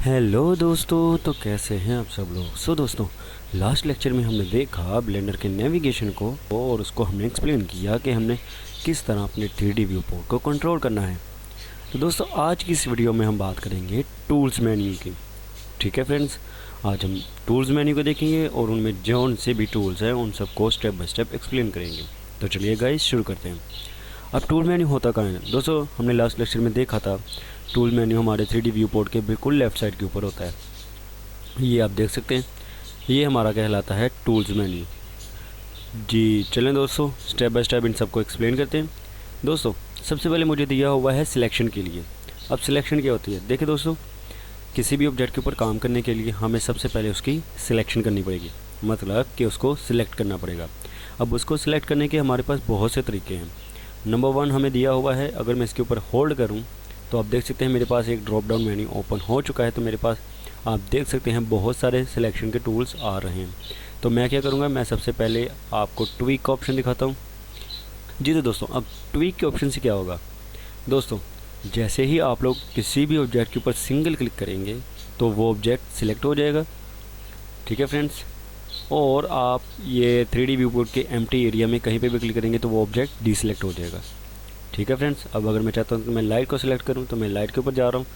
Hello दोस्तों, तो कैसे हैं आप सब लोग। दोस्तों, लास्ट लेक्चर में हमने देखा ब्लेंडर के नेविगेशन को और उसको हमने एक्सप्लेन किया कि हमने किस तरह अपने 3D व्यू पोर्ट को कंट्रोल करना है। तो दोस्तों, आज की इस वीडियो में हम बात करेंगे टूल्स मेन्यू की। ठीक है फ्रेंड्स, आज हम टूल्स मेन्यू को देखेंगे और उनमें जौन से भी टूल्स हैं उन सबको स्टेप बाय स्टेप एक्सप्लेन करेंगे। तो चलिए गाइस शुरू करते हैं। अब टूल मेन्यू होता कहाँ है दोस्तों, हमने लास्ट लेक्चर में देखा था टूल मेन्यू हमारे 3D व्यू पोर्ट के बिल्कुल लेफ़्ट साइड के ऊपर होता है। ये आप देख सकते हैं, ये हमारा कहलाता है टूल्स मेन्यू। जी चलें दोस्तों, स्टेप बाय स्टेप इन सबको एक्सप्लेन करते हैं। दोस्तों, सबसे पहले मुझे दिया हुआ है सिलेक्शन के लिए। अब सिलेक्शन क्या होती है, देखिए दोस्तों, किसी भी ऑब्जेक्ट के ऊपर काम करने के लिए हमें सबसे पहले उसकी सिलेक्शन करनी पड़ेगी, मतलब कि उसको सिलेक्ट करना पड़ेगा। अब उसको सिलेक्ट करने के हमारे पास बहुत से तरीके हैं। नंबर 1 हमें दिया हुआ है, अगर मैं इसके ऊपर होल्ड करूं तो आप देख सकते हैं मेरे पास एक ड्रॉप डाउन मेन्यू ओपन हो चुका है। तो मेरे पास आप देख सकते हैं बहुत सारे सिलेक्शन के टूल्स आ रहे हैं। तो मैं क्या करूंगा, मैं सबसे पहले आपको ट्वीक का ऑप्शन दिखाता हूं। जी तो दोस्तों, अब ट्वीक के ऑप्शन से क्या होगा दोस्तों, जैसे ही आप लोग किसी भी ऑब्जेक्ट के ऊपर सिंगल क्लिक करेंगे तो वो ऑब्जेक्ट सिलेक्ट हो जाएगा। ठीक है फ्रेंड्स, और आप ये 3D व्यू पोर्ट के एम्प्टी एरिया में कहीं पे भी क्लिक करेंगे तो वो ऑब्जेक्ट डीसिलेक्ट हो जाएगा। ठीक है फ्रेंड्स, अब अगर मैं चाहता हूँ कि मैं लाइट को सिलेक्ट करूँ तो मैं लाइट के ऊपर जा रहा हूँ,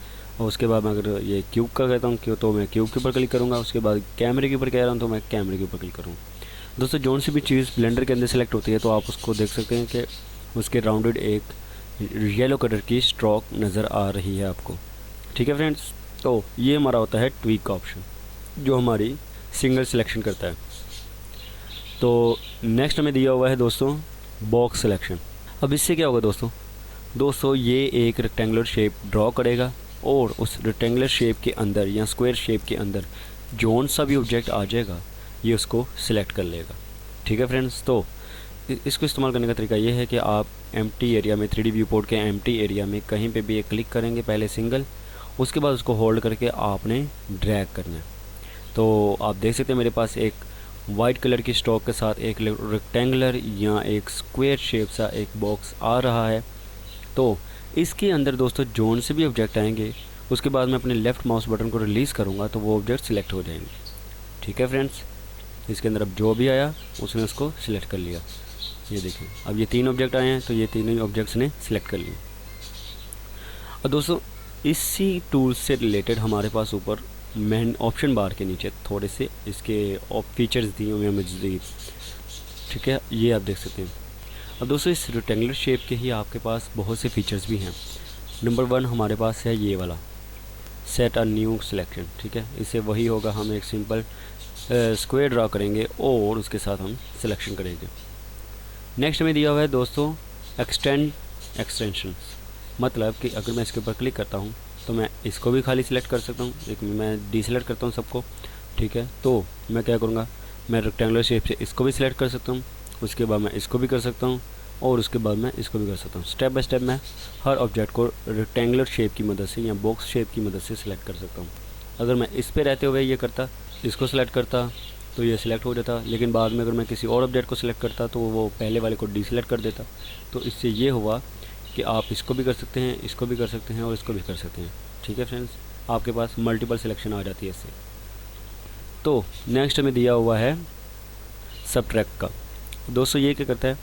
और उसके बाद मैं अगर ये क्यूब का कहता हूँ क्यों तो मैं क्यूब के ऊपर क्लिक करूँगा। उसके बाद कैमरे के ऊपर कह रहा हूँ तो मैं कैमरे के ऊपर क्लिक करूँगा। दोस्तों, जौन सी भी चीज़ ब्लेंडर के अंदर सेलेक्ट होती है तो आप उसको देख सकते हैं कि उसके राउंडेड एक येलो कलर की स्ट्रोक नज़र आ रही है आपको। ठीक है फ्रेंड्स, तो ये हमारा होता है ट्वीक का ऑप्शन जो हमारी सिंगल सिलेक्शन करता है। तो नेक्स्ट हमें दिया हुआ है दोस्तों बॉक्स सिलेक्शन। अब इससे क्या होगा दोस्तों, ये एक रेक्टेंगुलर शेप ड्रॉ करेगा और उस रेक्टेंगुलर शेप के अंदर या स्क्वायर शेप के अंदर जौन सा भी ऑब्जेक्ट आ जाएगा ये उसको सिलेक्ट कर लेगा। ठीक है फ्रेंड्स, तो इसको इस्तेमाल करने का तरीका ये है कि आप एम्प्टी एरिया में 3D व्यू पोर्ट के एम्प्टी एरिया में कहीं पे भी एक क्लिक करेंगे पहले सिंगल, उसके बाद उसको होल्ड करके आपने ड्रैग करना है। तो आप देख सकते हैं मेरे पास एक वाइट कलर की स्ट्रोक के साथ एक रेक्टेंगुलर या एक स्क्वायर शेप सा एक बॉक्स आ रहा है। तो इसके अंदर दोस्तों जोन से भी ऑब्जेक्ट आएंगे, उसके बाद मैं अपने लेफ़्ट माउस बटन को रिलीज़ करूँगा तो वो ऑब्जेक्ट सिलेक्ट हो जाएंगे। ठीक है फ्रेंड्स, इसके अंदर अब जो भी आया उसने उसको सिलेक्ट कर लिया। ये देखिए, अब ये 3 ऑब्जेक्ट आए हैं तो ये तीनों ऑब्जेक्ट्स ने सिलेक्ट कर लिए। और दोस्तों, इसी टूल्स से रिलेटेड हमारे पास ऊपर मेन ऑप्शन बार के नीचे थोड़े से इसके फीचर्स दिए हुए हैं मज़ीद। ठीक है, ये आप देख सकते हैं। अब दोस्तों, इस रेक्टेंगुलर शेप के ही आपके पास बहुत से फीचर्स भी हैं। नंबर 1 हमारे पास है ये वाला सेट अ न्यू सिलेक्शन। ठीक है, इससे वही होगा, हम एक सिंपल स्क्वायर ड्रा करेंगे और उसके साथ हम सिलेक्शन करेंगे। नेक्स्ट में दिया हुआ है दोस्तों एक्सटेंड एक्सटेंशंस, मतलब कि अगर मैं इसके ऊपर क्लिक करता हूँ तो मैं इसको भी खाली सिलेक्ट कर सकता हूँ, एक मैं डीसिलेक्ट करता हूँ सबको। ठीक है, तो मैं क्या करूँगा, मैं रेक्टेंगुलर शेप से इसको भी सिलेक्ट कर सकता हूँ, उसके बाद मैं इसको भी कर सकता हूँ और उसके बाद मैं इसको भी कर सकता हूँ। स्टेप बाय स्टेप मैं हर ऑब्जेक्ट को रेक्टेंगुलर शेप की मदद से या बॉक्स शेप की मदद से सिलेक्ट कर सकता हूँ। अगर मैं इस पर रहते हुए ये करता, इसको सिलेक्ट करता तो ये सिलेक्ट हो जाता, लेकिन बाद में अगर मैं किसी और ऑब्जेक्ट को सिलेक्ट करता तो वो पहले वाले को डीसिलेक्ट कर देता। तो इससे ये हुआ कि आप इसको भी कर सकते हैं, इसको भी कर सकते हैं और इसको भी कर सकते हैं। ठीक है फ्रेंड्स, आपके पास मल्टीपल सिलेक्शन आ जाती है इससे। तो नेक्स्ट हमें दिया हुआ है सबट्रैक्ट का। दोस्तों, ये क्या करता है,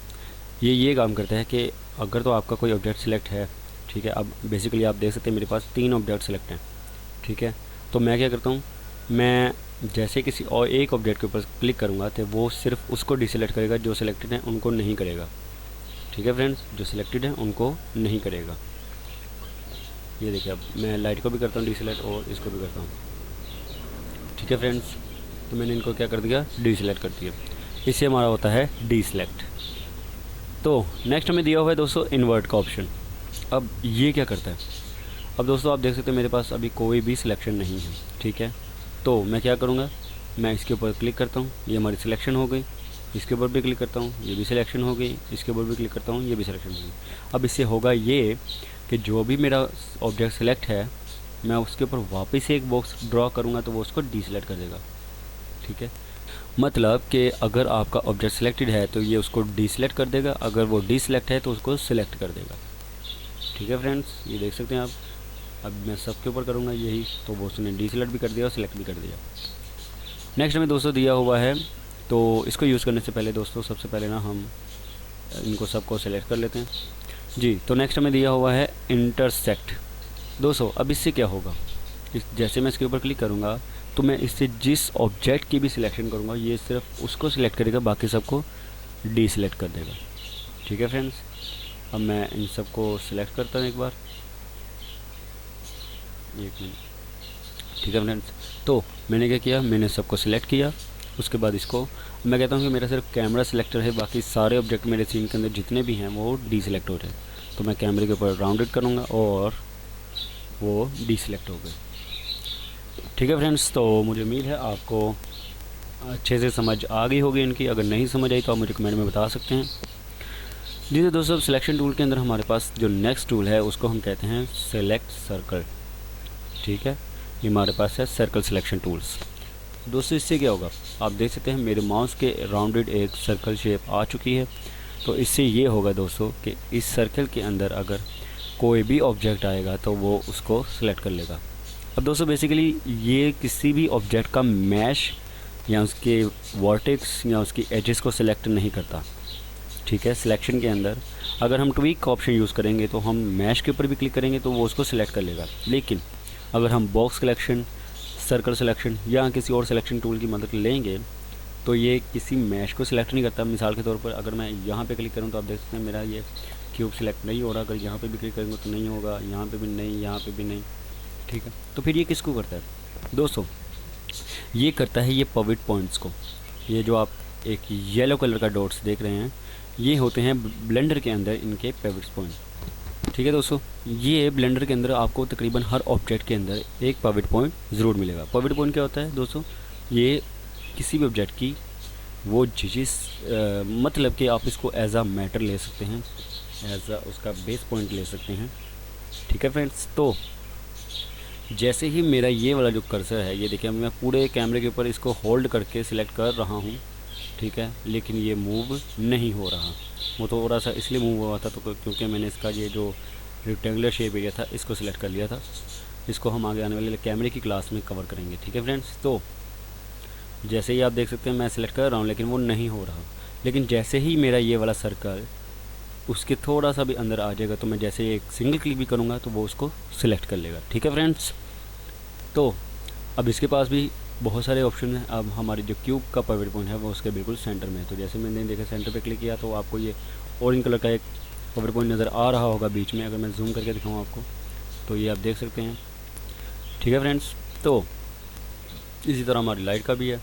ये काम करता है कि अगर तो आपका कोई ऑब्जेक्ट सिलेक्ट है, ठीक है, अब बेसिकली आप देख सकते हैं मेरे पास 3 ऑब्जेक्ट सिलेक्ट हैं। ठीक है, तो मैं क्या करता हूँ, मैं जैसे किसी और एक ऑब्जेक्ट के ऊपर क्लिक करूँगा तो वो सिर्फ उसको डिसेलेक्ट करेगा, जो सिलेक्टेड है उनको नहीं करेगा। ठीक है फ्रेंड्स, जो सिलेक्टेड है उनको नहीं करेगा। ये देखिए, अब मैं लाइट को भी करता हूँ डीसेलेक्ट और इसको भी करता हूँ। ठीक है फ्रेंड्स, तो मैंने इनको क्या कर दिया, डीसेलेक्ट कर दिया। इससे हमारा होता है डीसेलेक्ट। तो नेक्स्ट हमें दिया हुआ है दोस्तों इन्वर्ट का ऑप्शन। अब ये क्या करता है, अब दोस्तों आप देख सकते हैं मेरे पास अभी कोई भी सिलेक्शन नहीं है। ठीक है, तो मैं क्या करूँगा, मैं इसके ऊपर क्लिक करता हूँ, ये हमारी सिलेक्शन हो गई। इसके ऊपर भी क्लिक करता हूँ, ये भी सिलेक्शन हो गई। इसके ऊपर भी क्लिक करता हूँ, ये भी सिलेक्शन हो गई। अब इससे होगा ये कि जो भी मेरा ऑब्जेक्ट सेलेक्ट है मैं उसके ऊपर वापस एक बॉक्स ड्रॉ करूँगा तो वो उसको डीसेलेक्ट कर देगा। ठीक है, मतलब कि अगर आपका ऑब्जेक्ट सिलेक्टेड है तो ये उसको डीसेलेक्ट कर देगा, अगर वो डीसेलेक्ट है तो उसको सिलेक्ट कर देगा। ठीक है फ्रेंड्स, ये देख सकते हैं आप। अब मैं सबके ऊपर करूँगा यही, तो वो उसने डीसेलेक्ट भी कर दिया और सिलेक्ट भी कर दिया। नेक्स्ट हमें दोस्तों दिया हुआ है, तो इसको यूज़ करने से पहले दोस्तों सबसे पहले ना हम इनको सबको सेलेक्ट कर लेते हैं जी। तो नेक्स्ट हमें दिया हुआ है इंटरसेक्ट। दोस्तों अब इससे क्या होगा, जैसे मैं इसके ऊपर क्लिक करूँगा तो मैं इससे जिस ऑब्जेक्ट की भी सिलेक्शन करूँगा ये सिर्फ उसको सिलेक्ट करेगा, बाकी सबको डीसेलेक्ट कर देगा। ठीक है फ्रेंड्स, अब मैं इन सबको सिलेक्ट करता हूँ एक बार, एक मिनट। ठीक है फ्रेंड्स, तो मैंने क्या किया, मैंने सबको सिलेक्ट किया। उसके बाद इसको मैं कहता हूँ कि मेरा सिर्फ कैमरा सिलेक्टर है, बाकी सारे ऑब्जेक्ट मेरे सीन के अंदर जितने भी हैं वो डीसेलेक्ट हो जाए। तो मैं कैमरे के ऊपर राउंडेड करूँगा और वो डीसेलेक्ट हो गए। ठीक है फ्रेंड्स, तो मुझे उम्मीद है आपको अच्छे से समझ आ गई होगी इनकी। अगर नहीं समझ आई तो आप मुझे कमेंट में बता सकते हैं जी। तो दोस्तों सिलेक्शन टूल के अंदर हमारे पास जो नेक्स्ट टूल है उसको हम कहते हैं सेलेक्ट सर्कल। ठीक है, ये हमारे पास है सर्कल सिलेक्शन टूल्स। दोस्तों इससे क्या होगा, आप देख सकते हैं मेरे माउस के राउंडेड एक सर्कल शेप आ चुकी है। तो इससे ये होगा दोस्तों कि इस सर्कल के अंदर अगर कोई भी ऑब्जेक्ट आएगा तो वो उसको सिलेक्ट कर लेगा। अब दोस्तों बेसिकली ये किसी भी ऑब्जेक्ट का मैश या उसके वर्टेक्स या उसकी एजेस को सिलेक्ट नहीं करता। ठीक है, सिलेक्शन के अंदर अगर हम ट्वीक का ऑप्शन यूज़ करेंगे तो हम मैश के ऊपर भी क्लिक करेंगे तो वो उसको सिलेक्ट कर लेगा। लेकिन अगर हम बॉक्स सिलेक्शन, सर्कल सिलेक्शन या किसी और सिलेक्शन टूल की मदद लेंगे तो ये किसी मैश को सिलेक्ट नहीं करता। मिसाल के तौर पर अगर मैं यहाँ पे क्लिक करूँ तो आप देख सकते हैं मेरा ये क्यूब सिलेक्ट नहीं हो रहा। अगर यहाँ पे भी क्लिक करेंगे तो नहीं होगा, यहाँ पे भी नहीं, यहाँ पे भी नहीं। ठीक है, तो फिर ये किसको करता है दोस्तों, ये करता है ये पॉविट पॉइंट्स को। ये जो आप एक येलो कलर का डॉट्स देख रहे हैं ये होते हैं ब्लेंडर के अंदर इनके पिवट पॉइंट। ठीक है दोस्तों, ये ब्लेंडर के अंदर आपको तकरीबन हर ऑब्जेक्ट के अंदर एक पिवट पॉइंट ज़रूर मिलेगा। पिवट पॉइंट क्या होता है दोस्तों, ये किसी भी ऑब्जेक्ट की वो जिस मतलब कि आप इसको एज आ मैटर ले सकते हैं, एज आ उसका बेस पॉइंट ले सकते हैं। ठीक है फ्रेंड्स, तो जैसे ही मेरा ये वाला जो कर्सर है ये देखिए मैं पूरे कैमरे के ऊपर इसको होल्ड करके सिलेक्ट कर रहा हूँ। ठीक है, लेकिन ये मूव नहीं हो रहा। वो तो थोड़ा सा इसलिए मूव हुआ था तो क्योंकि मैंने इसका ये जो रेक्टेंगुलर शेप एरिया था इसको सिलेक्ट कर लिया था। इसको हम आगे आने वाले कैमरे की क्लास में कवर करेंगे। ठीक है फ्रेंड्स, तो जैसे ही आप देख सकते हैं मैं सिलेक्ट कर रहा हूँ लेकिन वो नहीं हो रहा। लेकिन जैसे ही मेरा ये वाला सर्कल उसके थोड़ा सा भी अंदर आ जाएगा तो मैं जैसे एक सिंगल क्लिक भी करूँगा तो वो उसको सिलेक्ट कर लेगा। ठीक है फ्रेंड्स, तो अब इसके पास भी बहुत सारे ऑप्शन हैं। अब हमारी जो क्यूब का पिवट पॉइंट है वो उसके बिल्कुल सेंटर में है। तो जैसे मैंने देखा सेंटर पे क्लिक किया तो आपको ये ऑरेंज कलर का एक पिवट पॉइंट नज़र आ रहा होगा बीच में। अगर मैं जूम करके दिखाऊँ आपको तो ये आप देख सकते हैं। ठीक है फ्रेंड्स, तो इसी तरह हमारी लाइट का भी है।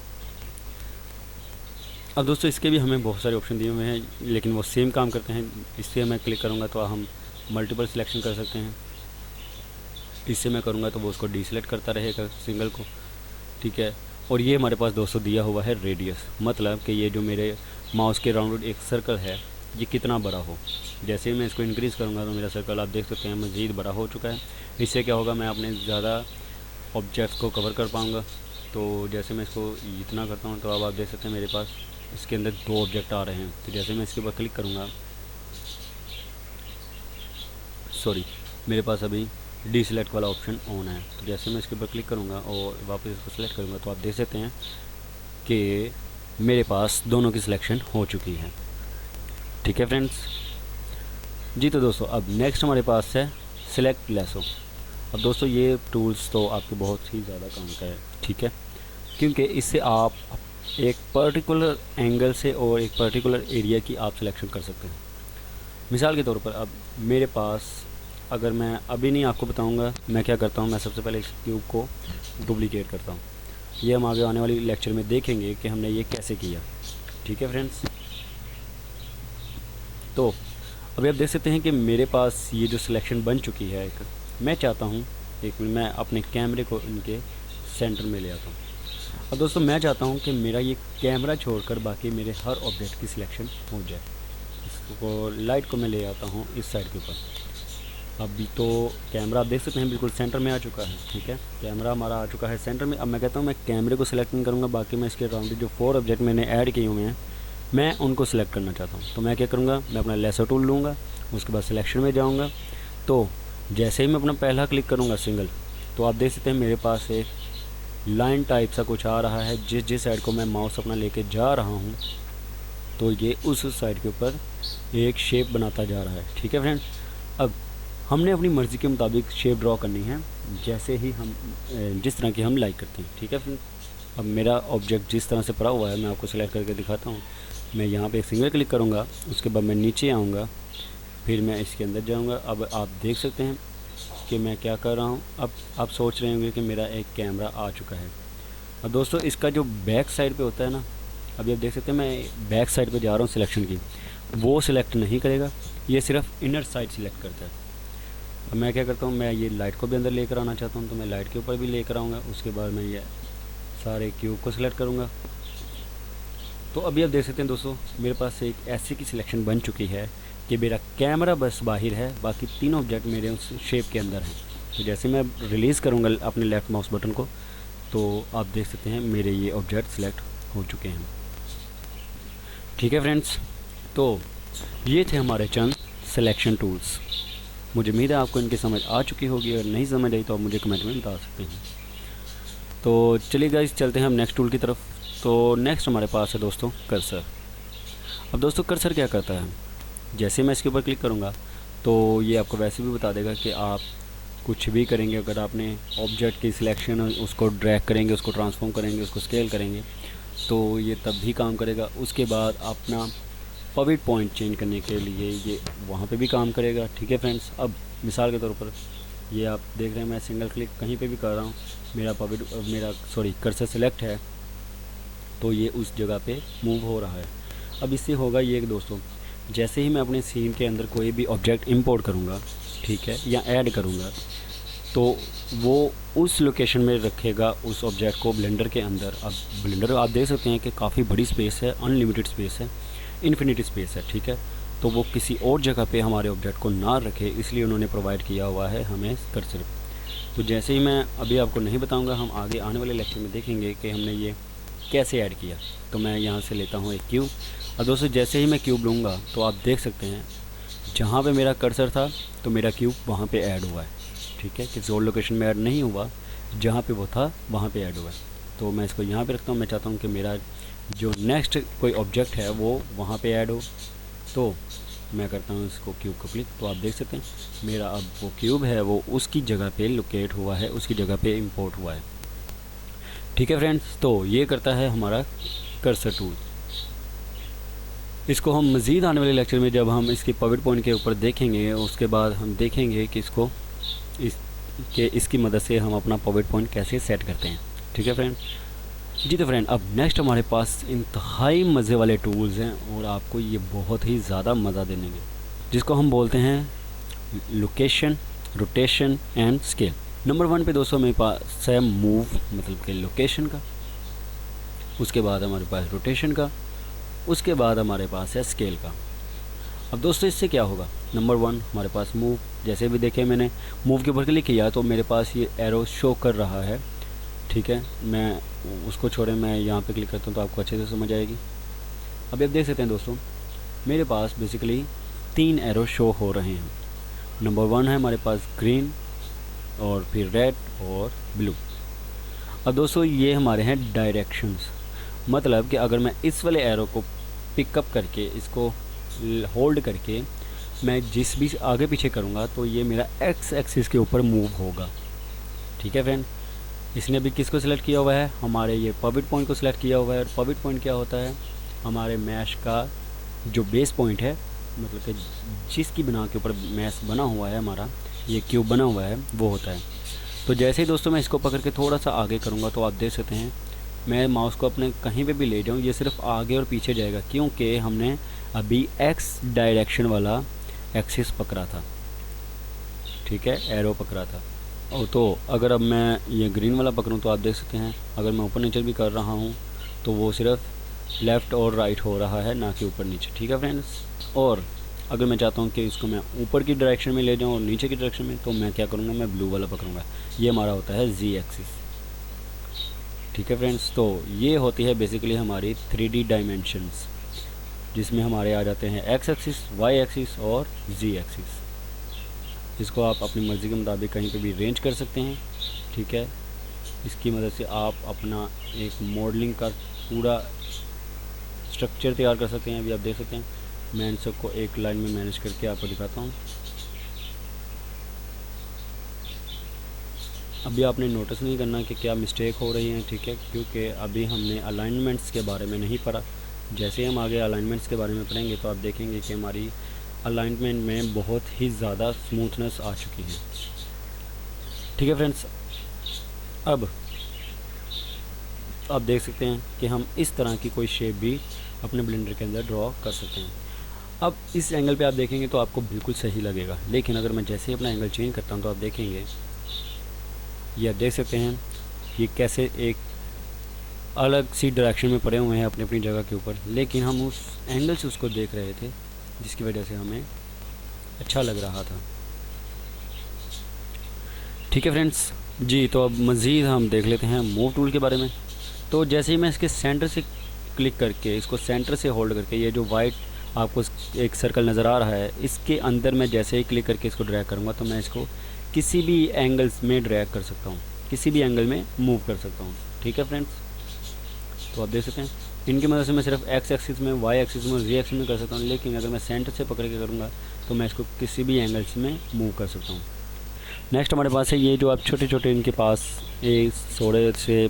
अब दोस्तों इसके भी हमें बहुत सारे ऑप्शन दिए हुए हैं लेकिन वो सेम काम करते हैं। इससे मैं क्लिक करूँगा तो हम मल्टीपल सिलेक्शन कर सकते हैं। इससे मैं करूँगा तो वो उसको डीसेलेक्ट करता रहेगा सिंगल को। ठीक है, और ये हमारे पास दोस्तों दिया हुआ है रेडियस, मतलब कि ये जो मेरे माउस के राउंड एक सर्कल है ये कितना बड़ा हो। जैसे ही मैं इसको इंक्रीज़ करूँगा तो मेरा सर्कल आप देख सकते हैं मज़ीद बड़ा हो चुका है। इससे क्या होगा, मैं अपने ज़्यादा ऑब्जेक्ट्स को कवर कर पाऊँगा। तो जैसे मैं इसको इतना करता हूँ तो अब आप देख सकते हैं मेरे पास इसके अंदर 2 ऑब्जेक्ट आ रहे हैं। तो जैसे मैं इसके ऊपर क्लिक करूँगा, सॉरी मेरे पास अभी डीसेलेक्ट वाला ऑप्शन ऑन है। तो जैसे मैं इसके ऊपर क्लिक करूँगा और वापस इसको सेलेक्ट करूँगा तो आप देख सकते हैं कि मेरे पास दोनों की सिलेक्शन हो चुकी है। ठीक है फ्रेंड्स जी, तो दोस्तों अब नेक्स्ट हमारे पास है सिलेक्ट लेसो। अब दोस्तों ये टूल्स तो आपके बहुत ही ज़्यादा काम का है। ठीक है, क्योंकि इससे आप एक पर्टिकुलर एंगल से और एक पर्टिकुलर एरिया की आप सिलेक्शन कर सकते हैं। मिसाल के तौर पर अब मेरे पास, अगर मैं अभी नहीं आपको बताऊंगा मैं क्या करता हूं, मैं सबसे पहले इस क्यूब को डुप्लीकेट करता हूं। ये हम आगे आने वाली लेक्चर में देखेंगे कि हमने ये कैसे किया। ठीक है फ्रेंड्स, तो अभी आप देख सकते हैं कि मेरे पास ये जो सिलेक्शन बन चुकी है एक, मैं चाहता हूँ एक मैं अपने कैमरे को इनके सेंटर में ले आता हूँ। अब दोस्तों मैं चाहता हूँ कि मेरा ये कैमरा छोड़कर बाकी मेरे हर ऑब्जेक्ट की सिलेक्शन हो जाए। इसको लाइट को मैं ले आता हूँ इस साइड के ऊपर। अभी तो कैमरा आप देख सकते हैं बिल्कुल सेंटर में आ चुका है। ठीक है, कैमरा हमारा आ चुका है सेंटर में। अब मैं कहता हूँ मैं कैमरे को सिलेक्ट नहीं करूँगा, बाकी मैं इसके राउंड जो 4 ऑब्जेक्ट मैंने ऐड किए हुए हैं मैं उनको सिलेक्ट करना चाहता हूँ। तो मैं क्या करूँगा, मैं अपना लेसर टूल लूँगा, उसके बाद सिलेक्शन में जाऊँगा। तो जैसे ही मैं अपना पहला क्लिक करूँगा सिंगल, तो आप देख सकते हैं मेरे पास एक लाइन टाइप सा कुछ आ रहा है। जिस साइड को मैं माउस अपना लेके जा रहा हूँ तो ये उस साइड के ऊपर एक शेप बनाता जा रहा है। ठीक है फ्रेंड, अब हमने अपनी मर्ज़ी के मुताबिक शेप ड्रॉ करनी है, जैसे ही हम जिस तरह की हम लाइक करते हैं। ठीक है फ्रेंड, अब मेरा ऑब्जेक्ट जिस तरह से पड़ा हुआ है मैं आपको सेलेक्ट करके दिखाता हूँ। मैं यहाँ पे एक सिंगल क्लिक करूँगा, उसके बाद मैं नीचे आऊँगा, फिर मैं इसके अंदर जाऊँगा। अब आप देख सकते हैं कि मैं क्या कर रहा हूँ। अब आप सोच रहे होंगे कि मेरा एक कैमरा आ चुका है। और दोस्तों इसका जो बैक साइड पे होता है ना, अभी आप देख सकते हैं मैं बैक साइड पे जा रहा हूँ सिलेक्शन की, वो सिलेक्ट नहीं करेगा, ये सिर्फ इनर साइड सिलेक्ट करता है। अब मैं क्या करता हूँ, मैं ये लाइट को भी अंदर लेकर आना चाहता हूँ, तो मैं लाइट के ऊपर भी लेकर आऊँगा। उसके बाद मैं ये सारे क्यूब को सिलेक्ट करूँगा। तो अभी आप देख सकते हैं दोस्तों मेरे पास एक ऐसी की सिलेक्शन बन चुकी है कि मेरा कैमरा बस बाहर है, बाकी तीनों ऑब्जेक्ट मेरे उस शेप के अंदर हैं। तो जैसे मैं रिलीज़ करूँगा अपने लेफ़्ट माउस बटन को, तो आप देख सकते हैं मेरे ये ऑब्जेक्ट सिलेक्ट हो चुके हैं। ठीक है फ्रेंड्स, तो ये थे हमारे चंद सिलेक्शन टूल्स। मुझे उम्मीद है आपको इनकी समझ आ चुकी होगी, और नहीं समझ आई तो आप मुझे कमेंट में बता सकते हैं। तो चलिए गाइस चलते हैं हम नेक्स्ट टूल की तरफ। तो नेक्स्ट हमारे पास है दोस्तों कर्सर। अब दोस्तों कर्सर क्या करता है, जैसे मैं इसके ऊपर क्लिक करूँगा तो ये आपको वैसे भी बता देगा कि आप कुछ भी करेंगे। अगर आपने ऑब्जेक्ट की सिलेक्शन उसको ड्रैग करेंगे, उसको ट्रांसफॉर्म करेंगे, उसको स्केल करेंगे, तो ये तब भी काम करेगा। उसके बाद अपना पॉइंट पॉइंट चेंज करने के लिए ये वहाँ पे भी काम करेगा। ठीक है फ्रेंड्स, अब मिसाल के तौर पर ये आप देख रहे हैं मैं सिंगल क्लिक कहीं पे भी कर रहा हूँ, मेरा कर्सर सेलेक्ट है, तो ये उस जगह पे मूव हो रहा है। अब इससे होगा ये कि दोस्तों जैसे ही मैं अपने सीन के अंदर कोई भी ऑब्जेक्ट इंपोर्ट करूँगा, ठीक है, या ऐड करूँगा, तो वो उस लोकेशन में रखेगा उस ऑब्जेक्ट को ब्लेंडर के अंदर। अब ब्लेंडर आप देख सकते हैं कि काफ़ी बड़ी स्पेस है, अनलिमिटेड स्पेस है, इन्फिनिटी स्पेस है। ठीक है, तो वो किसी और जगह पे हमारे ऑब्जेक्ट को ना रखे, इसलिए उन्होंने प्रोवाइड किया हुआ है हमें कर्सर। तो जैसे ही मैं अभी आपको नहीं बताऊंगा, हम आगे आने वाले लेक्चर में देखेंगे कि हमने ये कैसे ऐड किया। तो मैं यहाँ से लेता हूँ एक क्यूब, और दोस्तों जैसे ही मैं क्यूब लूँगा तो आप देख सकते हैं जहाँ पे मेरा कर्सर था तो मेरा क्यूब वहाँ पे ऐड हुआ है। ठीक है, किसी और लोकेशन में ऐड नहीं हुआ, जहाँ पे वो था वहाँ पे ऐड हुआ है। तो मैं इसको यहाँ पे रखता हूँ। मैं चाहता हूँ कि मेरा जो नेक्स्ट कोई ऑब्जेक्ट है वो वहाँ पे ऐड हो, तो मैं करता हूँ इसको क्यूब को क्लिक। तो आप देख सकते हैं मेरा अब वो क्यूब है वो उसकी जगह पे लोकेट हुआ है, उसकी जगह पे इंपोर्ट हुआ है। ठीक है फ्रेंड्स, तो ये करता है हमारा कर्सर टूल। इसको हम मज़ीद आने वाले लेक्चर में जब हम इसकी पावर पॉइंट के ऊपर देखेंगे, उसके बाद हम देखेंगे कि इसकी मदद से हम अपना पावर पॉइंट कैसे सेट करते हैं। ठीक है फ्रेंड जी। तो फ्रेंड अब नेक्स्ट हमारे पास इंतहाई मज़े वाले टूल्स हैं, और आपको ये बहुत ही ज़्यादा मज़ा देंगे, जिसको हम बोलते हैं location, rotation and scale. Number 1 पे दोस्तों मेरे पास है मूव, मतलब कि लोकेशन का। उसके बाद हमारे पास रोटेशन का, उसके बाद हमारे पास है स्केल का। अब दोस्तों इससे क्या होगा, नंबर 1 हमारे पास मूव, जैसे भी देखें मैंने मूव के ऊपर क्लिक किया तो मेरे पास ये एरो शो कर रहा है। ठीक है, मैं उसको छोड़े, मैं यहाँ पे क्लिक करता हूँ तो आपको अच्छे से समझ आएगी। अभी आप देख सकते हैं दोस्तों मेरे पास बेसिकली 3 एरो शो हो रहे हैं। नंबर 1 है हमारे पास ग्रीन, और फिर रेड और ब्लू। अब दोस्तों ये हमारे हैं डायरेक्शंस, मतलब कि अगर मैं इस वाले एरो को पिकअप करके इसको होल्ड करके मैं जिस भी आगे पीछे करूँगा तो ये मेरा एक्स एक्सिस के ऊपर मूव होगा। ठीक है फ्रेंड, इसने भी किसको सिलेक्ट किया हुआ है, हमारे ये पॉइंट पॉइंट को सिलेक्ट किया हुआ है। और पॉइंट पॉइंट क्या होता है, हमारे मैश का जो बेस पॉइंट है, मतलब कि जिसकी बिना के ऊपर मैश बना हुआ है, हमारा ये क्यूब बना हुआ है, वो होता है। तो जैसे ही दोस्तों मैं इसको पकड़ के थोड़ा सा आगे करूँगा तो आप देख सकते हैं मैं माउस को अपने कहीं पे भी ले जाऊँ ये सिर्फ आगे और पीछे जाएगा, क्योंकि हमने अभी एक्स डायरेक्शन वाला एक्सिस पकड़ा था। ठीक है, एरो पकड़ा था। और तो अगर अब मैं ये ग्रीन वाला पकड़ूँ तो आप देख सकते हैं अगर मैं ऊपर नीचे भी कर रहा हूँ तो वो सिर्फ लेफ़्ट और राइट हो रहा है, ना कि ऊपर नीचे। ठीक है फ्रेंड्स, और अगर मैं चाहता हूँ कि इसको मैं ऊपर की डायरेक्शन में ले जाऊँ और नीचे की डायरेक्शन में, तो मैं क्या करूँगा, मैं ब्लू वाला पकड़ूँगा। ये हमारा होता है जी एक्सिस। ठीक है फ्रेंड्स, तो ये होती है बेसिकली हमारी 3D डायमेंशंस, जिसमें हमारे आ जाते हैं एक्स एक्सिस, वाई एक्सिस और जी एक्सिस। इसको आप अपनी मर्ज़ी के मुताबिक कहीं पे भी रेंज कर सकते हैं, ठीक है। इसकी मदद से आप अपना एक मॉडलिंग का पूरा स्ट्रक्चर तैयार कर सकते हैं। अभी आप देख सकते हैं, मैं इन सबको एक लाइन में मैनेज करके आपको दिखाता हूँ। अभी आपने नोटिस नहीं करना कि क्या मिस्टेक हो रही है, ठीक है, क्योंकि अभी हमने अलाइनमेंट्स के बारे में नहीं पढ़ा। जैसे हम आगे अलाइनमेंट्स के बारे में पढ़ेंगे तो आप देखेंगे कि हमारी अलाइनमेंट में बहुत ही ज़्यादा स्मूथनेस आ चुकी है, ठीक है फ्रेंड्स। अब आप देख सकते हैं कि हम इस तरह की कोई शेप भी अपने ब्लेंडर के अंदर ड्रॉ कर सकते हैं। अब इस एंगल पे आप देखेंगे तो आपको बिल्कुल सही लगेगा, लेकिन अगर मैं जैसे ही अपना एंगल चेंज करता हूँ तो आप देखेंगे, ये आप देख सकते हैं ये कैसे एक अलग सी डायरेक्शन में पड़े हुए हैं अपनी अपनी जगह के ऊपर, लेकिन हम उस एंगल से उसको देख रहे थे जिसकी वजह से हमें अच्छा लग रहा था, ठीक है फ्रेंड्स जी। तो अब मज़ीद हम देख लेते हैं मूव टूल के बारे में। तो जैसे ही मैं इसके सेंटर से क्लिक करके इसको सेंटर से होल्ड करके, ये जो वाइट आपको एक सर्कल नज़र आ रहा है, इसके अंदर मैं जैसे ही क्लिक करके इसको ड्रैग करूँगा तो मैं इसको किसी भी एंगल्स में ड्रैग कर सकता हूँ, किसी भी एंगल में मूव कर सकता हूँ, ठीक है फ्रेंड्स। तो आप देख सकते हैं इनकी मदद से मैं सिर्फ एक्स एक्सिस में, वाई एक्सिस में, जी एक्सिस में कर सकता हूँ, लेकिन अगर मैं सेंटर से पकड़ के करूँगा तो मैं इसको किसी भी एंगल्स में मूव कर सकता हूँ। नेक्स्ट हमारे पास है ये जो आप छोटे छोटे इनके पास एक थोड़े से,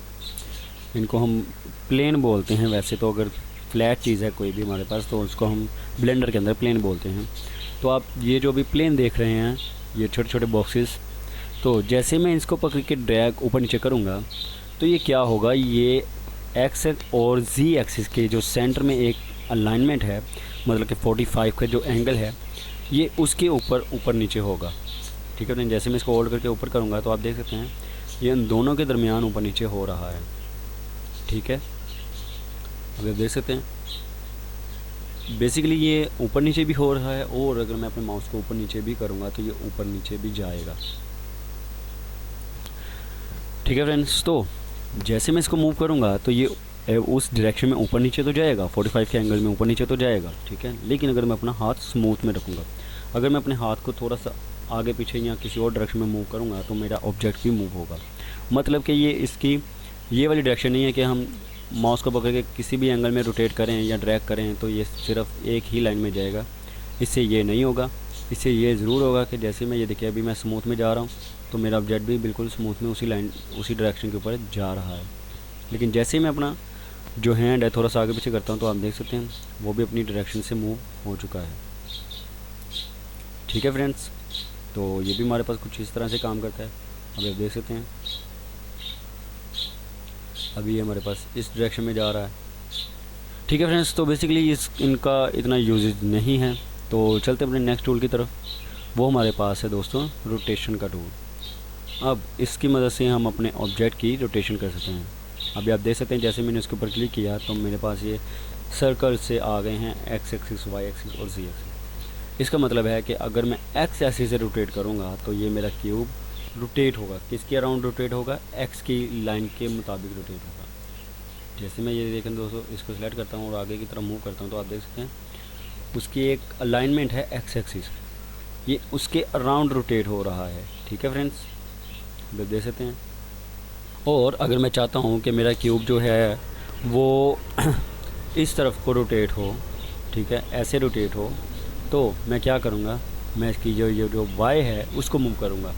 इनको हम प्लेन बोलते हैं। वैसे तो अगर फ्लैट चीज़ है कोई भी हमारे पास तो उसको हम ब्लेंडर के अंदर प्लेन बोलते हैं। तो आप ये जो भी प्लेन देख रहे हैं, ये छोटे छोटे बॉक्सेस, तो जैसे मैं इसको पकड़ के ड्रैग ऊपर नीचे करूँगा तो ये क्या होगा, ये एक्स और जी एक्सिस के जो सेंटर में एक अलाइनमेंट है, मतलब कि 45 का जो एंगल है, ये उसके ऊपर नीचे होगा, ठीक है। जैसे मैं इसको होल्ड करके ऊपर करूँगा तो आप देख सकते हैं ये इन दोनों के दरमियान ऊपर नीचे हो रहा है, ठीक है। अगर देख सकते हैं बेसिकली ये ऊपर नीचे भी हो रहा है, और अगर मैं अपने माउस को ऊपर नीचे भी करूँगा तो ये ऊपर नीचे भी जाएगा, ठीक है फ्रेंड्स। तो जैसे मैं इसको मूव करूँगा तो ये उस डायरेक्शन में ऊपर नीचे तो जाएगा, 45 के एंगल में ऊपर नीचे तो जाएगा, ठीक है। लेकिन अगर मैं अपना हाथ स्मूथ में रखूँगा, अगर मैं अपने हाथ को थोड़ा सा आगे पीछे या किसी और डायरेक्शन में मूव करूँगा तो मेरा ऑब्जेक्ट भी मूव होगा। मतलब कि ये इसकी ये वाली डायरेक्शन नहीं है कि हम माउस को पकड़ के किसी भी एंगल में रोटेट करें या ड्रैग करें तो ये सिर्फ एक ही लाइन में जाएगा, इससे ये नहीं होगा। इससे ये ज़रूर होगा कि जैसे मैं ये देखिए अभी मैं स्मूथ में जा रहा हूँ तो मेरा ऑब्जेक्ट भी बिल्कुल स्मूथ में उसी लाइन उसी डायरेक्शन के ऊपर जा रहा है। लेकिन जैसे ही मैं अपना जो हैंड है थोड़ा सा आगे पीछे करता हूँ तो आप देख सकते हैं वो भी अपनी डायरेक्शन से मूव हो चुका है, ठीक है फ्रेंड्स। तो ये भी हमारे पास कुछ इस तरह से काम करता है। अभी आप देख सकते हैं अभी ये हमारे पास इस डायरेक्शन में जा रहा है, ठीक है फ्रेंड्स। तो बेसिकली इनका इतना यूजेज नहीं है। तो चलते अपने नेक्स्ट टूल की तरफ। वो हमारे पास है दोस्तों रोटेशन का टूल। अब इसकी मदद से हम अपने ऑब्जेक्ट की रोटेशन कर सकते हैं। अभी आप देख सकते हैं जैसे मैंने उसके ऊपर क्लिक किया तो मेरे पास ये सर्कल से आ गए हैं एक्स एक्सिस, वाई एक्सिस और जी एक्सिस। इसका मतलब है कि अगर मैं एक्स एक्सिस से रोटेट करूँगा तो ये मेरा क्यूब रोटेट होगा, किसके अराउंड रोटेट होगा, एक्स की लाइन के मुताबिक रोटेट होगा। जैसे मैं ये देखें दोस्तों, इसको सिलेक्ट करता हूँ और आगे की तरफ मूव करता हूँ तो आप देख सकते हैं उसकी एक अलाइनमेंट है एक्स एक्सिस, ये उसके अराउंड रोटेट हो रहा है, ठीक है फ्रेंड्स, देख सकते हैं। और अगर मैं चाहता हूँ कि मेरा क्यूब जो है वो इस तरफ को रोटेट हो, ठीक है, ऐसे रोटेट हो, तो मैं क्या करूँगा, मैं इसकी जो वाई है उसको मूव करूँगा,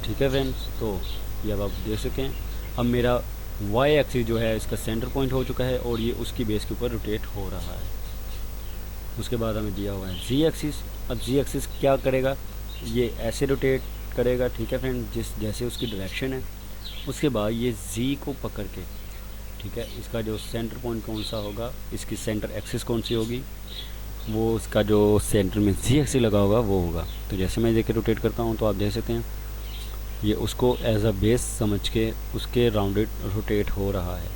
ठीक है फ्रेंड्स। तो ये अब आप देख सकते हैं अब मेरा वाई एक्सिस जो है इसका सेंटर पॉइंट हो चुका है और ये उसकी बेस के ऊपर रोटेट हो रहा है। उसके बाद हमें दिया हुआ है जी एक्सिस। अब जी एक्सिस क्या करेगा, ये ऐसे रोटेट करेगा, ठीक है फ्रेंड, जैसे उसकी डायरेक्शन है। उसके बाद ये जी को पकड़ के, ठीक है, इसका जो सेंटर पॉइंट कौन सा होगा, इसकी सेंटर एक्सिस कौन सी होगी, वो उसका जो सेंटर में जी एक्सिस लगा होगा वो होगा। तो जैसे मैं देख के रोटेट करता हूँ तो आप देख सकते हैं ये उसको एज अ बेस समझ के उसके राउंडेड रोटेट हो रहा है।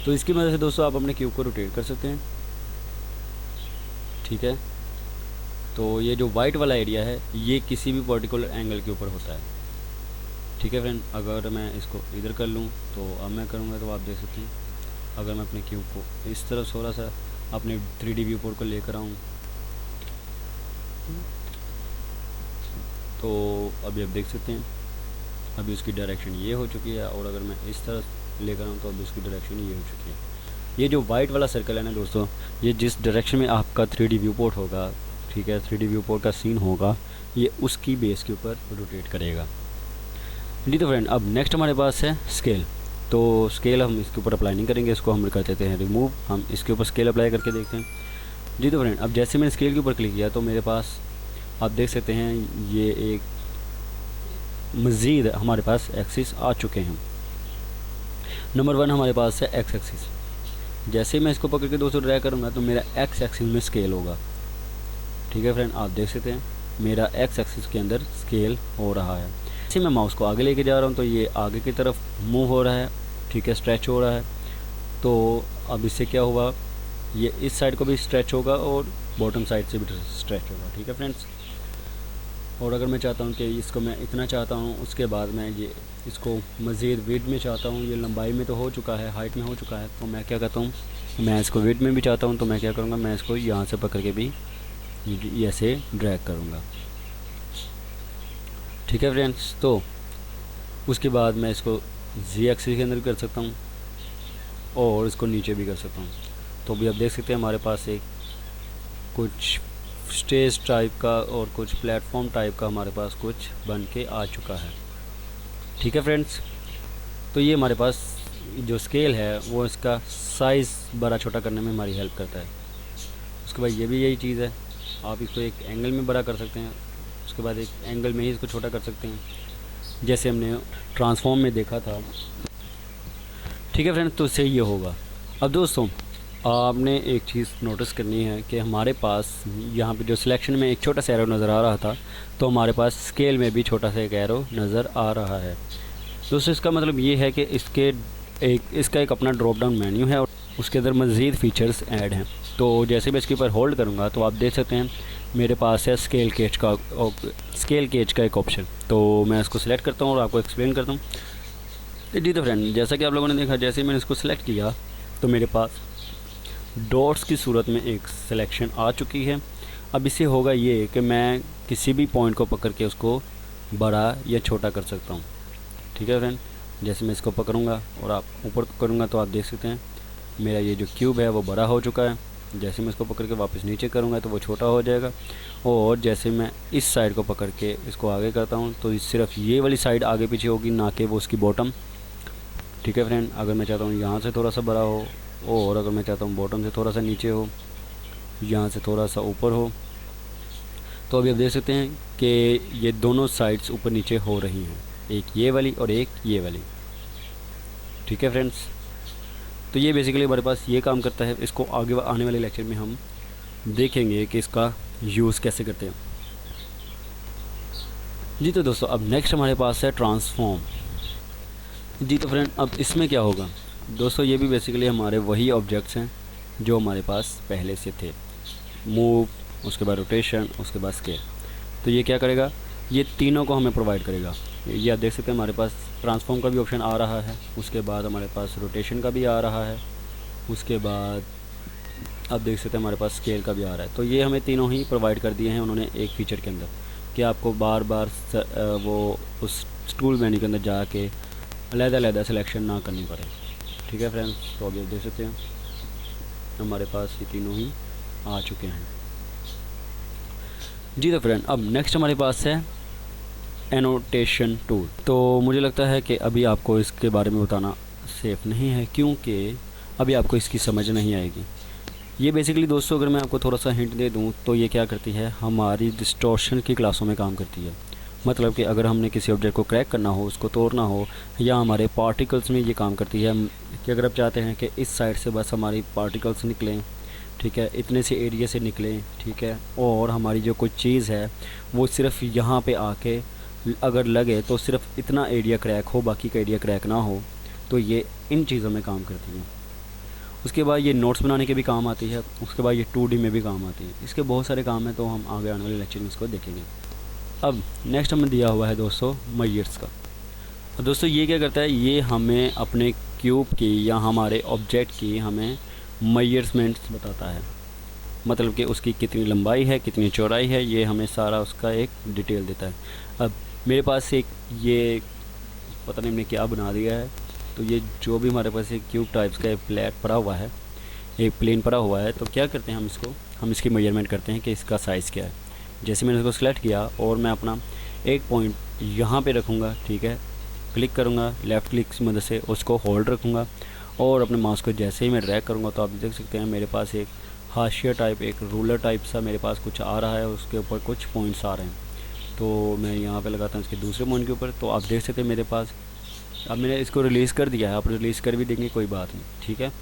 तो इसकी मदद से दोस्तों आप अपने क्यूब को रोटेट कर सकते हैं, ठीक है। तो ये जो वाइट वाला एरिया है ये किसी भी पर्टिकुलर एंगल के ऊपर होता है, ठीक है फ्रेंड। अगर मैं इसको इधर कर लूँ तो अब मैं करूँगा तो आप देख सकते हैं अगर मैं अपने क्यूब को इस तरह थोड़ा सा अपने 3D व्यू पोर्ट को लेकर आऊँ तो अभी आप देख सकते हैं अभी उसकी डायरेक्शन ये हो चुकी है, और अगर मैं इस तरह लेकर आऊँ तो अभी उसकी डायरेक्शन ये हो चुकी है। ये जो वाइट वाला सर्कल है ना दोस्तों, ये जिस डायरेक्शन में आपका 3D व्यू पोर्ट होगा, ठीक है, 3D व्यू पोर्ट का सीन होगा, ये उसकी बेस के ऊपर रोटेट करेगा। जी तो फ्रेंड, अब नेक्स्ट हमारे पास है स्केल। तो स्केल हम इसके ऊपर अप्लाई नहीं करेंगे, इसको हम कर देते हैं रिमूव। हम इसके ऊपर स्केल अप्लाई करके देखते हैं। जी तो फ्रेंड, अब जैसे मैंने स्केल के ऊपर क्लिक किया तो मेरे पास आप देख सकते हैं ये एक मज़ीद हमारे पास एक्सिस आ चुके हैं। नंबर 1 हमारे पास है एक्स एक्सिस। जैसे मैं इसको पकड़ के दोस्तों ड्रैग करूँगा तो मेरा एक्स एक्सिस में स्केल होगा। ठीक है फ्रेंड, आप देख सकते हैं मेरा एक्स एक्सिस के अंदर स्केल हो रहा है। जैसे मैं माउस को आगे लेके जा रहा हूँ तो ये आगे की तरफ मूव हो रहा है, ठीक है, स्ट्रेच हो रहा है। तो अब इससे क्या हुआ, ये इस साइड को भी स्ट्रेच होगा और बॉटम साइड से भी स्ट्रेच होगा। ठीक है फ्रेंड्स, और अगर मैं चाहता हूँ कि इसको मैं इतना चाहता हूँ, उसके बाद मैं ये इसको मज़ीद विड्थ में चाहता हूँ, ये लंबाई में तो हो चुका है, हाइट में हो चुका है, तो मैं क्या करता हूँ, मैं इसको विड्थ में भी चाहता हूँ, तो मैं क्या करूँगा, मैं इसको यहाँ से पकड़ के भी ऐसे ड्रैग करूँगा। ठीक है फ्रेंड्स, तो उसके बाद मैं इसको जी एक्सिस के अंदर कर सकता हूँ और इसको नीचे भी कर सकता हूँ। तो अभी आप देख सकते हैं हमारे पास एक कुछ स्टेज टाइप का और कुछ प्लेटफॉर्म टाइप का हमारे पास कुछ बन के आ चुका है। ठीक है फ्रेंड्स, तो ये हमारे पास जो स्केल है वो इसका साइज़ बड़ा छोटा करने में हमारी हेल्प करता है। उसके बाद ये भी यही चीज़ है, आप इसको एक एंगल में बड़ा कर सकते हैं, उसके बाद एक एंगल में ही इसको छोटा कर सकते हैं, जैसे हमने ट्रांसफॉर्म में देखा था। ठीक है फ्रेंड्स, तो इससे ये होगा। अब दोस्तों, आपने एक चीज़ नोटिस करनी है कि हमारे पास यहाँ पे जो सिलेक्शन में एक छोटा सा एरो नज़र आ रहा था, तो हमारे पास स्केल में भी छोटा सा एक एरो नज़र आ रहा है। दोस्तों, इसका मतलब ये है कि इसका एक अपना ड्रॉप डाउन मेन्यू है और उसके अंदर मज़ीद फ़ीचर्स ऐड हैं। तो जैसे मैं इसके ऊपर होल्ड करूँगा तो आप देख सकते हैं मेरे पास है स्केल केज का एक ऑप्शन। तो मैं इसको सिलेक्ट करता हूँ और आपको एक्सप्लेन करता हूँ। जी तो फ्रेंड, जैसा कि आप लोगों ने देखा, जैसे मैंने इसको सिलेक्ट किया तो मेरे पास डॉट्स की सूरत में एक सिलेक्शन आ चुकी है। अब इससे होगा ये कि मैं किसी भी पॉइंट को पकड़ के उसको बड़ा या छोटा कर सकता हूँ। ठीक है फ्रेंड, जैसे मैं इसको पकड़ूँगा और आप ऊपर करूँगा तो आप देख सकते हैं मेरा ये जो क्यूब है वो बड़ा हो चुका है। जैसे मैं इसको पकड़ के वापस नीचे करूँगा तो वो छोटा हो जाएगा, और जैसे मैं इस साइड को पकड़ के इसको आगे करता हूँ तो सिर्फ ये वाली साइड आगे पीछे होगी, ना कि वो उसकी बॉटम। ठीक है फ्रेंड, अगर मैं चाहता हूँ यहाँ से थोड़ा सा बड़ा हो, और अगर मैं चाहता हूँ बॉटम से थोड़ा सा नीचे हो, यहाँ से थोड़ा सा ऊपर हो, तो अभी आप देख सकते हैं कि ये दोनों साइड्स ऊपर नीचे हो रही हैं, एक ये वाली और एक ये वाली। ठीक है फ्रेंड्स, तो ये बेसिकली हमारे पास ये काम करता है। इसको आगे आने वाले लेक्चर में हम देखेंगे कि इसका यूज़ कैसे करते हैं। जी तो दोस्तों, अब नेक्स्ट हमारे पास है ट्रांसफॉर्म। जी तो फ्रेंड, अब इसमें क्या होगा दोस्तों, ये भी बेसिकली हमारे वही ऑब्जेक्ट्स हैं जो हमारे पास पहले से थे। मूव, उसके बाद रोटेशन, उसके बाद स्केल। तो ये क्या करेगा, ये तीनों को हमें प्रोवाइड करेगा। ये आप देख सकते हैं हमारे पास ट्रांसफॉर्म का भी ऑप्शन आ रहा है, उसके बाद हमारे पास रोटेशन का भी आ रहा है, उसके बाद आप देख सकते हैं हमारे पास स्केल का भी आ रहा है। तो ये हमें तीनों ही प्रोवाइड कर दिए हैं उन्होंने एक फ़ीचर के अंदर, कि आपको बार बार वो उस टूल मेन्यू के अंदर जाके अलग-अलग सिलेक्शन ना करनी पड़े। ठीक है फ्रेंड्स, तो अभी आप देख सकते हैं हमारे पास ये तीनों ही आ चुके हैं। जी तो फ्रेंड, अब नेक्स्ट हमारे पास है एनोटेशन टूल। तो मुझे लगता है कि अभी आपको इसके बारे में बताना सेफ़ नहीं है, क्योंकि अभी आपको इसकी समझ नहीं आएगी। ये बेसिकली दोस्तों, अगर मैं आपको थोड़ा सा हिंट दे दूँ तो ये क्या करती है, हमारी डिस्टॉर्शन की क्लासों में काम करती है। मतलब कि अगर हमने किसी ऑब्जेक्ट को क्रैक करना हो, उसको तोड़ना हो, या हमारे पार्टिकल्स में ये काम करती है कि अगर आप चाहते हैं कि इस साइड से बस हमारी पार्टिकल्स निकलें, ठीक है, इतने से एरिया से निकलें, ठीक है, और हमारी जो कोई चीज़ है वो सिर्फ यहाँ पे आके अगर लगे तो सिर्फ इतना एरिया क्रैक हो, बाकी का एरिया क्रैक ना हो, तो ये इन चीज़ों में काम करती है। उसके बाद ये नोट्स बनाने के भी काम आती है, उसके बाद ये 2D में भी काम आती है। इसके बहुत सारे काम हैं, तो हम आगे आने वाले लेक्चर में इसको देखेंगे। अब नेक्स्ट हमें दिया हुआ है दोस्तों मेजर्स का। तो दोस्तों ये क्या करता है, ये हमें अपने क्यूब की या हमारे ऑब्जेक्ट की हमें मेजरमेंट्स बताता है। मतलब कि उसकी कितनी लंबाई है, कितनी चौड़ाई है, ये हमें सारा उसका एक डिटेल देता है। अब मेरे पास एक ये पता नहीं हमने क्या बना दिया है, तो ये जो भी हमारे पास एक क्यूब टाइप्स का एक फ्लैट पड़ा हुआ है, एक प्लेन पड़ा हुआ है, तो क्या करते हैं हम इसकी मेजरमेंट करते हैं कि इसका साइज़ क्या है। जैसे मैंने इसको सेलेक्ट किया और मैं अपना एक पॉइंट यहाँ पे रखूँगा, ठीक है, क्लिक करूँगा लेफ़्ट क्लिक की मदद से, उसको होल्ड रखूँगा और अपने माउस को जैसे ही मैं ड्रैग करूँगा तो आप देख सकते हैं मेरे पास एक हाशिया टाइप, एक रूलर टाइप सा मेरे पास कुछ आ रहा है, उसके ऊपर कुछ पॉइंट्स आ रहे हैं। तो मैं यहाँ पे लगाता हूँ इसके दूसरे पॉइंट के ऊपर, तो आप देख सकते हैं मेरे पास अब मैंने इसको रिलीज़ कर दिया है। आप रिलीज़ कर भी देंगे कोई बात नहीं, ठीक है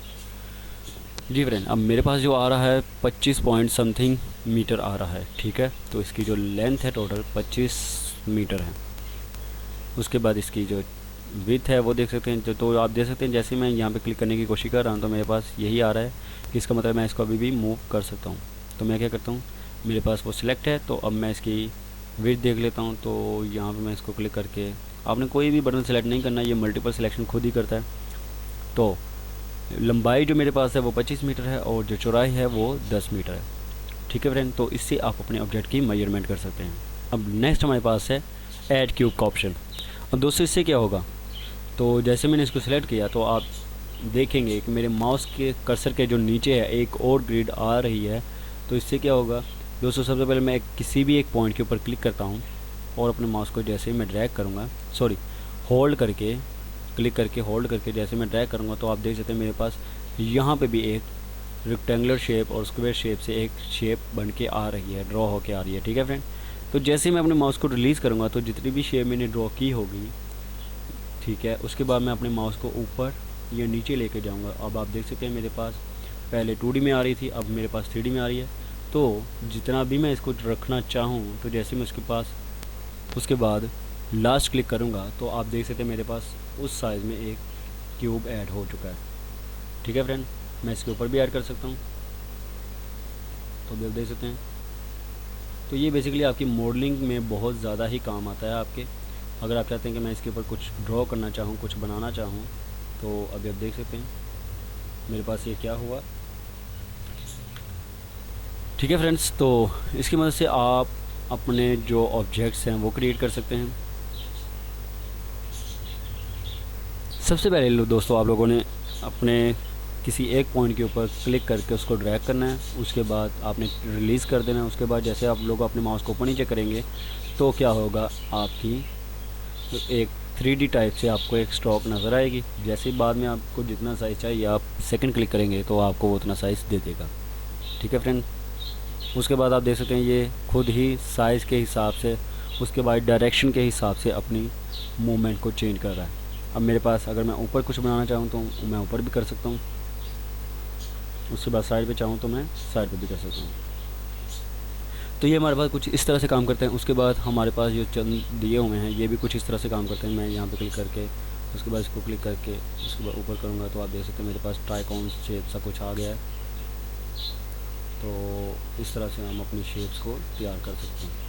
जी फ्रेंड। अब मेरे पास जो आ रहा है 25 पॉइंट समथिंग मीटर आ रहा है, ठीक है। तो इसकी जो लेंथ है टोटल 25 मीटर है। उसके बाद इसकी जो विड्थ है वो देख सकते हैं, तो आप देख सकते हैं जैसे मैं यहाँ पे क्लिक करने की कोशिश कर रहा हूँ तो मेरे पास यही आ रहा है कि इसका मतलब मैं इसको अभी भी मूव कर सकता हूँ। तो मैं क्या करता हूँ, मेरे पास वो सिलेक्ट है, तो अब मैं इसकी विड्थ देख लेता हूँ। तो यहाँ पे मैं इसको क्लिक करके, आपने कोई भी बटन सेलेक्ट नहीं करना, ये मल्टीपल सिलेक्शन खुद ही करता है। तो लंबाई जो मेरे पास है वो 25 मीटर है और जो चौड़ाई है वो 10 मीटर है, ठीक है फ्रेंड। तो इससे आप अपने ऑब्जेक्ट की मेजरमेंट कर सकते हैं। अब नेक्स्ट हमारे पास है ऐड क्यूब का ऑप्शन। अब दोस्तों इससे क्या होगा, तो जैसे मैंने इसको सिलेक्ट किया तो आप देखेंगे कि मेरे माउस के कर्सर के जो नीचे है एक और ग्रिड आ रही है। तो इससे क्या होगा दोस्तों, सबसे पहले मैं किसी भी एक पॉइंट के ऊपर क्लिक करता हूँ और अपने माउस को जैसे ही मैं ड्रैग करूँगा, होल्ड करके, क्लिक करके होल्ड करके जैसे मैं ड्रैग करूँगा तो आप देख सकते हैं मेरे पास यहाँ पे भी एक रेक्टेंगुलर शेप और स्क्वायर शेप से एक शेप बन के आ रही है, ड्रॉ होके आ रही है, ठीक है फ्रेंड। तो जैसे मैं अपने माउस को रिलीज़ करूँगा तो जितनी भी शेप मैंने ड्रॉ की होगी, ठीक है, उसके बाद मैं अपने माउस को ऊपर या नीचे लेके जाऊँगा। अब आप देख सकते हैं मेरे पास पहले 2D में आ रही थी, अब मेरे पास 3D में आ रही है। तो जितना भी मैं इसको रखना चाहूँ, तो जैसे मैं उसके पास उसके बाद लास्ट क्लिक करूँगा तो आप देख सकते हैं मेरे पास उस साइज़ में एक क्यूब ऐड हो चुका है, ठीक है फ्रेंड। मैं इसके ऊपर भी ऐड कर सकता हूँ, तो देख सकते हैं। तो ये बेसिकली आपकी मॉडलिंग में बहुत ज़्यादा ही काम आता है आपके, अगर आप चाहते हैं कि मैं इसके ऊपर कुछ ड्रॉ करना चाहूँ, कुछ बनाना चाहूँ। तो अभी आप देख सकते हैं मेरे पास ये क्या हुआ, ठीक है फ्रेंड्स। तो इसकी मदद से आप अपने जो ऑब्जेक्ट्स हैं वो क्रिएट कर सकते हैं। सबसे पहले दोस्तों आप लोगों ने अपने किसी एक पॉइंट के ऊपर क्लिक करके उसको ड्रैग करना है, उसके बाद आपने रिलीज़ कर देना है। उसके बाद जैसे आप लोग अपने माउस को ऊपर नीचे करेंगे तो क्या होगा, आपकी एक 3D टाइप से आपको एक स्ट्रोक नज़र आएगी। जैसे ही बाद में आपको जितना साइज़ चाहिए आप सेकंड क्लिक करेंगे तो आपको वो उतना साइज़ दे देगा, ठीक है फ्रेंड। उसके बाद आप देख सकते हैं ये खुद ही साइज़ के हिसाब से, उसके बाद डायरेक्शन के हिसाब से अपनी मूवमेंट को चेंज कर रहा है। अब मेरे पास अगर मैं ऊपर कुछ बनाना चाहूँ तो मैं ऊपर भी कर सकता हूँ, उसके बाद साइड पे चाहूँ तो मैं साइड पे भी कर सकता हूँ। तो ये हमारे पास कुछ इस तरह से काम करते हैं। उसके बाद हमारे पास जो चंद दिए हुए हैं ये भी कुछ इस तरह से काम करते हैं। मैं यहाँ पे क्लिक करके उसके बाद इसको क्लिक करके उसके बाद ऊपर करूँगा तो आप देख सकते हैं मेरे पास ट्राइकॉन शेप सा कुछ आ गया है। तो इस तरह से हम अपनी शेप्स को तैयार कर सकते हैं,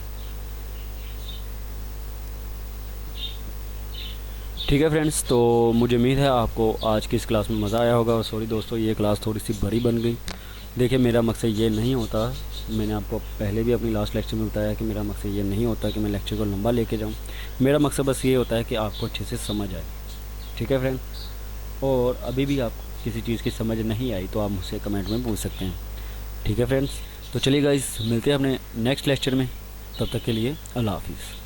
ठीक है फ्रेंड्स। तो मुझे उम्मीद है आपको आज की इस क्लास में मज़ा आया होगा। और सॉरी दोस्तों ये क्लास थोड़ी सी बड़ी बन गई। देखिए मेरा मकसद ये नहीं होता, मैंने आपको पहले भी अपनी लास्ट लेक्चर में बताया कि मेरा मकसद ये नहीं होता कि मैं लेक्चर को लंबा लेके जाऊँ। मेरा मकसद बस ये होता है कि आपको अच्छे से समझ आए, ठीक है फ्रेंड। और अभी भी आप किसी चीज़ की समझ नहीं आई तो आप मुझसे कमेंट में पूछ सकते हैं, ठीक है फ्रेंड्स। तो चलिए गाइस मिलते हैं अपने नेक्स्ट लेक्चर में, तब तक के लिए अल्लाह हाफिज़।